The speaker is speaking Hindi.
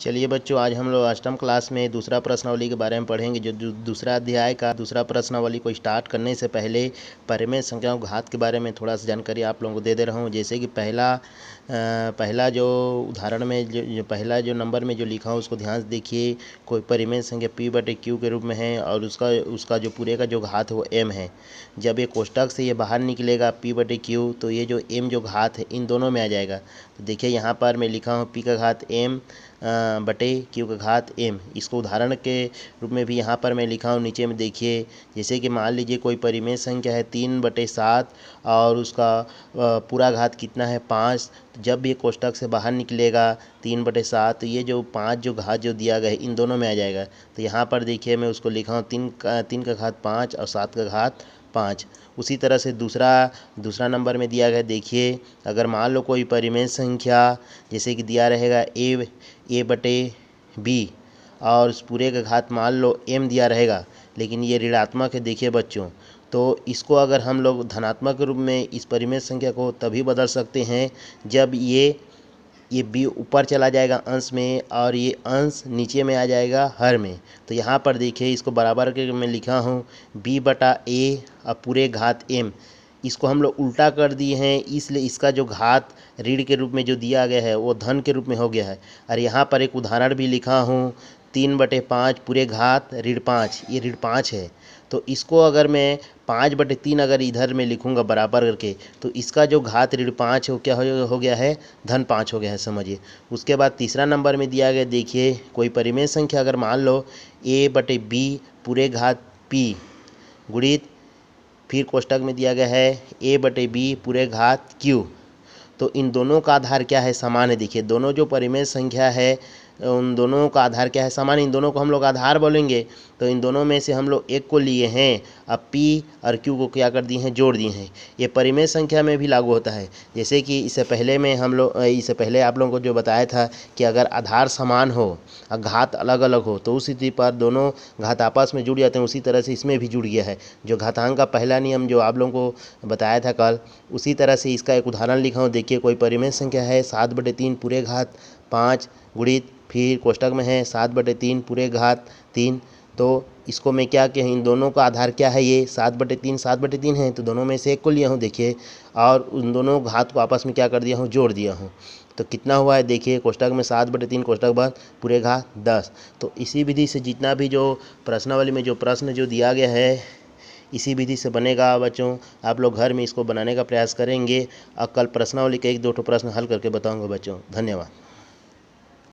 चलिए बच्चों, आज हम लोग अष्टम क्लास में दूसरा प्रश्नावली के बारे में पढ़ेंगे। जो दूसरा अध्याय का दूसरा प्रश्नावली को स्टार्ट करने से पहले परिमेय संख्याओं घात के बारे में थोड़ा सा जानकारी आप लोगों को दे रहा हूँ। जैसे कि पहला जो उदाहरण में जो पहला जो नंबर में जो लिखा हूँ उसको ध्यान से देखिए। कोई परिमेय संख्या p/q के रूप में है और उसका जो पूरे का जो घात है वो m है। जब ये कोष्टक से ये बाहर निकलेगा p/q, तो ये जो m जो घात है इन दोनों में आ जाएगा। तो देखिए यहाँ पर मैं लिखा हूँ p का घात m बटे q का घात m। इसको उदाहरण के रूप में भी यहाँ पर मैं लिखा हूँ। नीचे में देखिए, जैसे कि मान लीजिए कोई परिमेय संख्या है 3/7 और उसका पूरा घात कितना है 5। तो जब ये कोष्टक से बाहर निकलेगा 3/7, तो ये जो 5 जो घात जो दिया गया है इन दोनों में आ जाएगा। तो यहाँ पर देखिए मैं उसको लिखा हूँ 3 का घात 5 और 7 का घात 5। उसी तरह से दूसरा नंबर में दिया गया, देखिए अगर मान लो कोई परिमेय संख्या जैसे कि दिया रहेगा a/b और उस पूरे का घात मान लो m दिया रहेगा, लेकिन ये ऋणात्मक है। देखिए बच्चों, तो इसको अगर हम लोग धनात्मक रूप में इस परिमेय संख्या को तभी बदल सकते हैं जब ये b ऊपर चला जाएगा अंश में और ये अंश नीचे में आ जाएगा हर में। तो यहाँ पर देखिए इसको बराबर के मैं लिखा हूँ b/a और पूरे घात m। इसको हम लोग उल्टा कर दिए हैं, इसलिए इसका जो घात ऋण के रूप में जो दिया गया है वो धन के रूप में हो गया है। और यहाँ पर एक उदाहरण भी लिखा हूँ 3/5 पूरे घात ऋण 5। ये ऋण 5 है। तो इसको अगर मैं 5/3 अगर इधर में लिखूंगा बराबर करके, तो इसका जो घात ऋण 5 हो क्या हो गया है धन 5 हो गया है, समझिए। उसके बाद तीसरा नंबर में दिया गया, देखिए कोई परिमेय संख्या अगर मान लो a/b पूरे घात p गुणित, फिर कोष्टक में दिया गया है a/b पूरे घात q। तो इन दोनों का आधार क्या है समान है। देखिए दोनों जो परिमेय संख्या है उन दोनों का आधार क्या है समान। इन दोनों को हम लोग आधार बोलेंगे। तो इन दोनों में से हम लोग एक को लिए हैं, अब p और q को क्या कर दिए हैं जोड़ दिए हैं। ये परिमेय संख्या में भी लागू होता है। जैसे कि इससे पहले आप लोगों को जो बताया था कि अगर आधार समान हो और घात अलग अलग हो तो उस स्थिति पर दोनों घात आपस में जुड़ जाते हैं। उसी तरह से इसमें भी जुड़ गया है। जो घातांक का पहला नियम जो आप लोगों को बताया था कल, उसी तरह से इसका एक उदाहरण लिखा हूँ। देखिए कोई परिमेय संख्या है 7/3 पूरे घात 5 गुणित, फिर कोष्टक में है 7/3 पूरे घात 3। तो इसको मैं क्या किया, इन दोनों का आधार क्या है, ये 7/3 है, तो दोनों में से एक को लिया हूँ। देखिए और उन दोनों घात को आपस में क्या कर दिया हूँ जोड़ दिया हूँ। तो कितना हुआ है, देखिए कोष्टक में 7/3 कोष्टक बाद पूरे घात 10। तो इसी विधि से जितना भी जो प्रश्नावली में जो प्रश्न जो दिया गया है इसी विधि से बनेगा बच्चों। आप लोग घर में इसको बनाने का प्रयास करेंगे और कल प्रश्नावली के 1-2 प्रश्न हल करके बताऊंगा बच्चों। धन्यवाद।